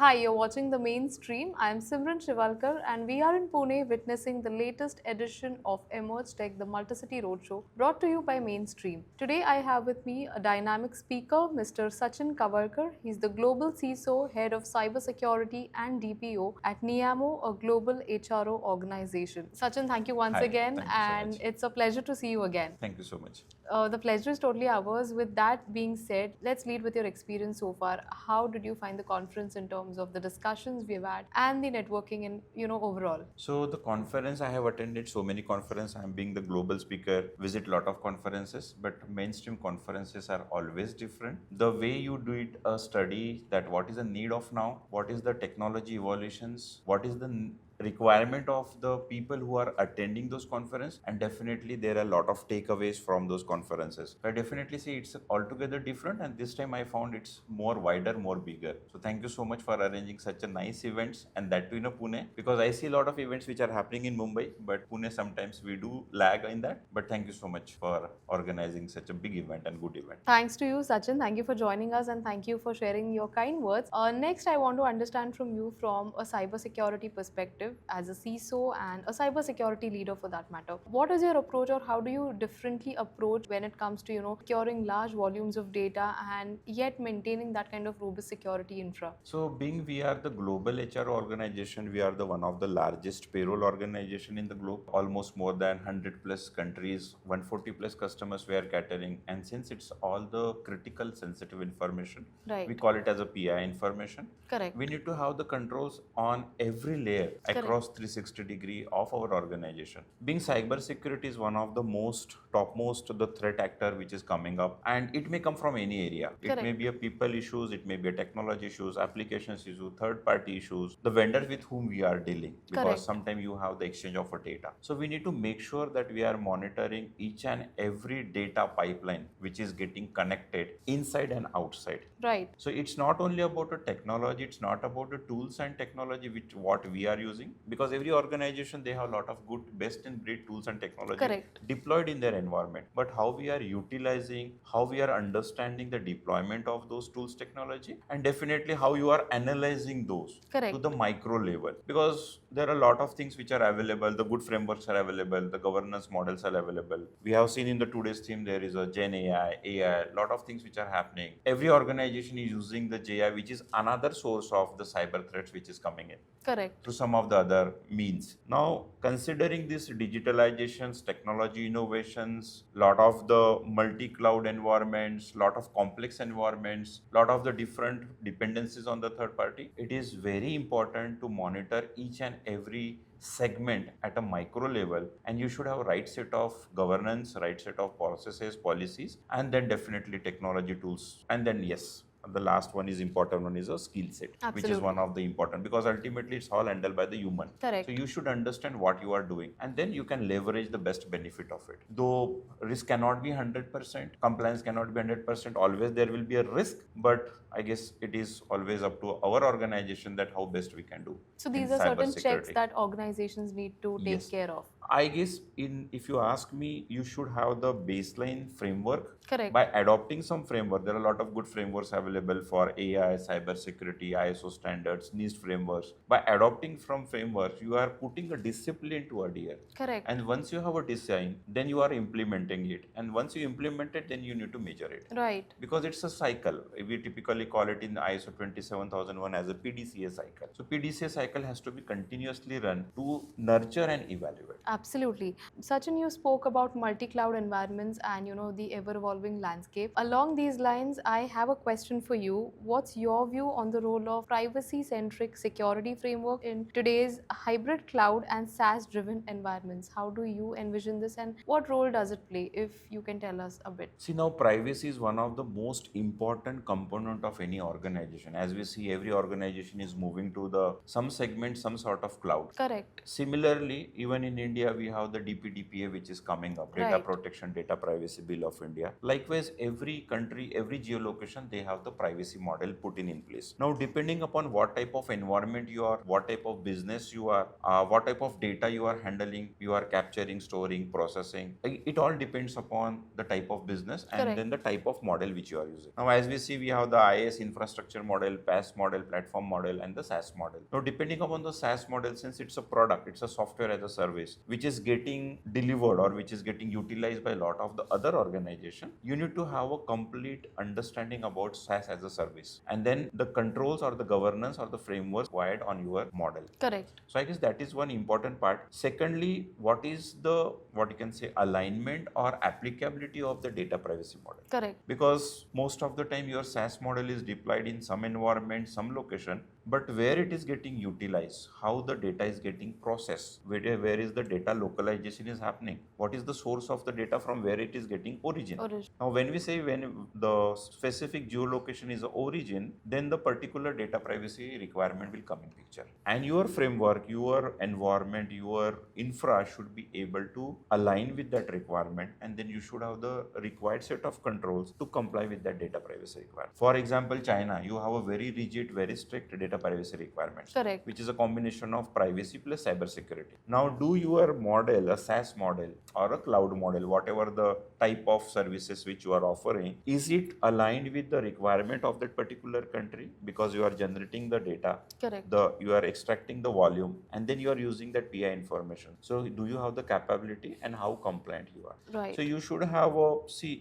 Hi, you're watching The Mainstream. I'm Simran Shiwalkar, and we are in Pune witnessing the latest edition of Emerge Tech, the Multicity Roadshow, brought to you by Mainstream. Today, I have with me a dynamic speaker, Mr. Sachin Kawalkar. He's the Global CISO, Head of Cybersecurity and DPO at Neeyamo, a global HRO organization. Sachin, thank you once Hi, again, thank you so and much. it's a pleasure to see you again. Thank you so much. The pleasure is totally ours. With that being said, let's lead with your experience so far. How did you find the conference in terms of the discussions we've had and the networking and overall? So the conference I have attended so many conferences. I'm being the global speaker, visit lot of conferences, but mainstream conferences are always different. The way you do it, a study that what is the need of now, what is the technology evolutions, what is the requirement of the people who are attending those conferences, and definitely there are a lot of takeaways from those conferences. I definitely see it's altogether different, and this time I found it's more wider, more bigger. So thank you so much for arranging such a nice events, and that too in a Pune, because I see a lot of events which are happening in Mumbai, but Pune sometimes we do lag in that. But thank you so much for organizing such a big event and good event. Thanks to you, Sachin. Thank you for joining us and thank you for sharing your kind words. Next, I want to understand from you from a cybersecurity perspective as a CISO and a cybersecurity leader for that matter. What is your approach or how do you differently approach when it comes to, securing large volumes of data and yet maintaining that kind of robust security infra? So being we are the global HR organization, we are the one of the largest payroll organization in the globe, almost more than 100 plus countries, 140 plus customers we are catering. And since it's all the critical sensitive information, Right. we call it as a PI information. Correct. We need to have the controls on every layer Correct. across 360-degree of our organization. Being cybersecurity is one of the most topmost the threat actor which is coming up, and it may come from any area. It may Correct. be a people issues, it may be a technology issues, applications issue, third party issues, the vendors with whom we are dealing, because Correct. sometimes you have the exchange of a data. So we need to make sure that we are monitoring each and every data pipeline which is getting connected inside and outside. Right. So it's not only about a technology, it's not about the tools and technology which what we are using, because every organization they have a lot of good best in breed tools and technology. Correct. Deployed in their environment, but how we are utilizing, how we are understanding the deployment of those tools technology, and definitely how you are analyzing those. Correct. To the micro level, because there are a lot of things which are available, the good frameworks are available, the governance models are available. We have seen in the today's theme there is a Gen AI, lot of things which are happening. Every organization is using the GI, which is another source of the cyber threats which is coming in. Correct. Through some of the other means. Now, considering these digitalizations, technology innovations, lot of the multi-cloud environments, lot of complex environments, lot of the different dependencies on the third party, it is very important to monitor each and every segment at a micro level, and you should have a right set of governance, right set of processes, policies, and then definitely technology tools. And then yes, the last one is important one is a skill set. Absolutely. Which is one of the important, because ultimately it's all handled by the human. Correct. So you should understand what you are doing, and then you can leverage the best benefit of it. Though risk cannot be 100%, compliance cannot be 100%, always there will be a risk, but I guess it is always up to our organization that how best we can do. So these are certain checks that organizations need to take care of. I guess if you ask me, you should have the baseline framework. Correct. By adopting some framework, there are a lot of good frameworks available for AI, cybersecurity, ISO standards, NIST frameworks. By adopting from frameworks, you are putting a discipline to adhere. Correct. And once you have a design, then you are implementing it. And once you implement it, then you need to measure it. Right. Because it's a cycle. We typically call it in ISO 27001 as a PDCA cycle. So PDCA cycle has to be continuously run to nurture and evaluate. Absolutely. Sachin, you spoke about multi-cloud environments and the ever-evolving landscape. Along these lines, I have a question for you. What's your view on the role of privacy-centric security framework in today's hybrid cloud and SaaS-driven environments? How do you envision this and what role does it play, if you can tell us a bit? See, now privacy is one of the most important component of any organization. As we see, every organization is moving to some segment, some sort of cloud. Correct. Similarly, even in India, India, we have the DPDPA, which is coming up, Data Right. Protection, Data Privacy Bill of India. Likewise, every country, every geolocation, they have the privacy model put in place. Now, depending upon what type of environment you are, what type of business you are, what type of data you are handling, you are capturing, storing, processing, it all depends upon the type of business and Correct. then the type of model which you are using. Now, as we see, we have the IaaS infrastructure model, PaaS model, platform model, and the SaaS model. Now, depending upon the SaaS model, since it's a product, it's a software as a service, which is getting delivered or which is getting utilized by a lot of the other organization, you need to have a complete understanding about SaaS as a service. And then the controls or the governance or the framework required on your model. Correct. So I guess that is one important part. Secondly, what is the, what you can say, alignment or applicability of the data privacy model? Correct. Because most of the time your SaaS model is deployed in some environment, some location, but where it is getting utilized, how the data is getting processed, where is the data localization is happening, what is the source of the data from where it is getting origin. Now, when we say when the specific geolocation is the origin, then the particular data privacy requirement will come in picture. And your framework, your environment, your infra should be able to align with that requirement, and then you should have the required set of controls to comply with that data privacy requirement. For example, China, you have a very rigid, very strict data privacy requirements, Correct. which is a combination of privacy plus cybersecurity. Now, do your model, a SaaS model or a cloud model, whatever the type of services which you are offering, is it aligned with the requirement of that particular country? Because you are generating the data, Correct. you are extracting the volume, and then you are using that PI information. So, do you have the capability and how compliant you are? Right. So, you should have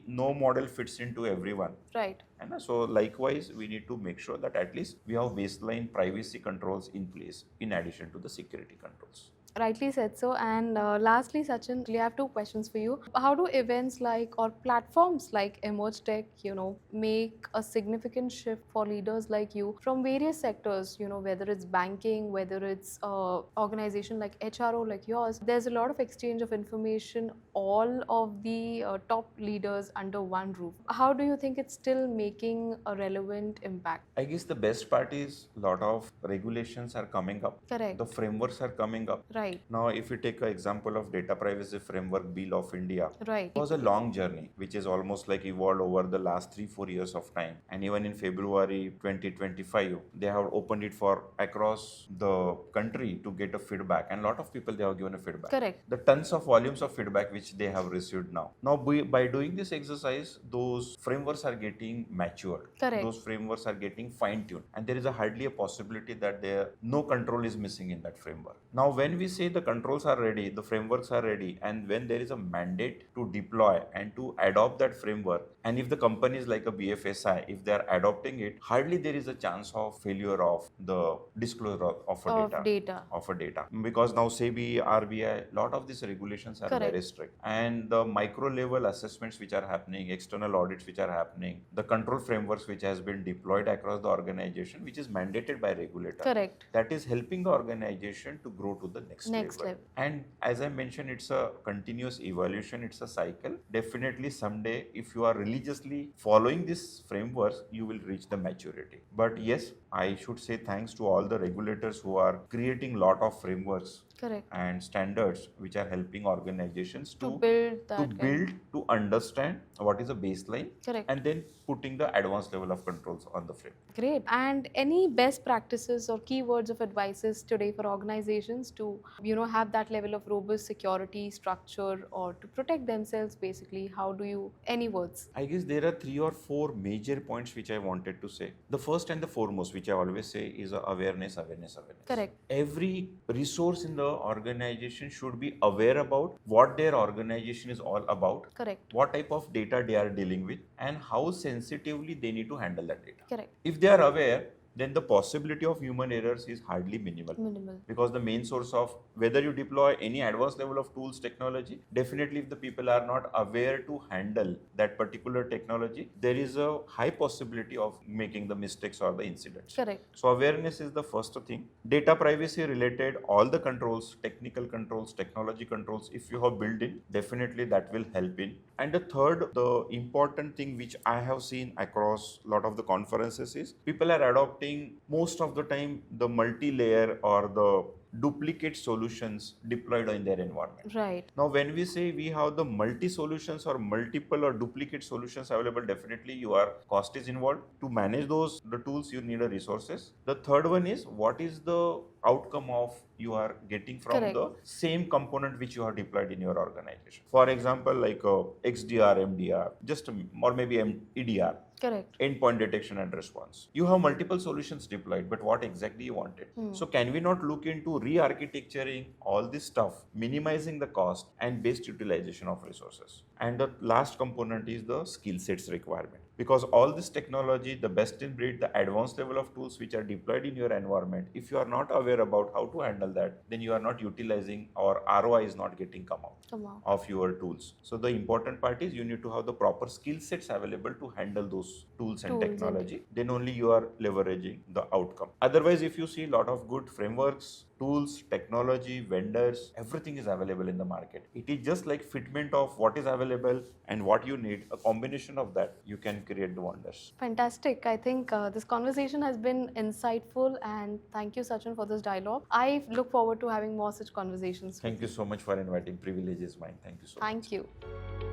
no model fits into everyone. Right. And so likewise, we need to make sure that at least we have baseline privacy controls in place in addition to the security controls. Rightly said so. And lastly, Sachin, I have two questions for you. How do events like or platforms like Emerge Tech, make a significant shift for leaders like you from various sectors, whether it's banking, whether it's organization like HRO like yours? There's a lot of exchange of information, all of the top leaders under one roof. How do you think it's still making a relevant impact? I guess the best part is a lot of regulations are coming up. Correct. The frameworks are coming up. Right. Now, if you take an example of Data Privacy Framework Bill of India, Right. it was a long journey, which is almost like evolved over the last 3-4 years of time. And even in February 2025, they have opened it for across the country to get a feedback. And a lot of people, they have given a feedback. Correct. The tons of volumes of feedback which they have received now. Now, by doing this exercise, those frameworks are getting matured. Correct. Those frameworks are getting fine-tuned. And there is hardly a possibility that no control is missing in that framework. Now, when we say the controls are ready, the frameworks are ready, and when there is a mandate to deploy and to adopt that framework, and if the companies like a BFSI, if they are adopting it, hardly there is a chance of failure of the disclosure of a data. Because now SEBI, RBI, lot of these regulations are Correct. very strict, and the micro level assessments which are happening, external audits which are happening, the control frameworks which has been deployed across the organization, which is mandated by regulator. Correct. That is helping the organization to grow to the next level. And as I mentioned, it's a continuous evolution, it's a cycle. Definitely someday, if you are religiously following this frameworks, you will reach the maturity. But yes, I should say thanks to all the regulators who are creating lot of frameworks. Correct. And standards which are helping organizations to build, to understand what is a baseline. Correct. And then putting the advanced level of controls on the frame. Great. And any best practices or keywords of advices today for organizations to have that level of robust security structure or to protect themselves basically? How do you, any words? I guess there are 3 or 4 major points which I wanted to say. The first and the foremost, which I always say, is awareness. Correct. Every resource in the organization should be aware about what their organization is all about. Correct. What type of data they are dealing with and how sensitively they need to handle that data. Correct. If they are aware, then the possibility of human errors is hardly minimal. Because the main source of whether you deploy any advanced level of tools, technology, definitely if the people are not aware to handle that particular technology, there is a high possibility of making the mistakes or the incidents. Correct. So awareness is the first thing. Data privacy related, all the controls, technical controls, technology controls, if you have built in, definitely that will help in. And the third, the important thing which I have seen across a lot of the conferences is people are adopting most of the time the multi-layer or the duplicate solutions deployed in their environment. Right. Now, when we say we have the multi solutions or multiple or duplicate solutions available, definitely your cost is involved. To manage those, the tools, you need a resources. The third one is what is the outcome of you are getting from Correct. the same component which you have deployed in your organization. For example, like XDR, MDR, or maybe EDR. Correct. Endpoint detection and response. You have multiple solutions deployed, but what exactly you wanted? So can we not look into re-architecturing all this stuff, minimizing the cost and best utilization of resources? And the last component is the skill sets requirement. Because all this technology, the best in breed, the advanced level of tools which are deployed in your environment, if you are not aware about how to handle that, then you are not utilizing or ROI is not getting come out of your tools. So the important part is you need to have the proper skill sets available to handle those tools and technology. Then only you are leveraging the outcome. Otherwise, if you see a lot of good frameworks, tools, technology, vendors, everything is available in the market. It is just like fitment of what is available and what you need. A combination of that, you can create the wonders. Fantastic. I think this conversation has been insightful, and thank you, Sachin, for this dialogue. I look forward to having more such conversations. Thank you so much for inviting. Privilege is mine. Thank you so much. Thank you.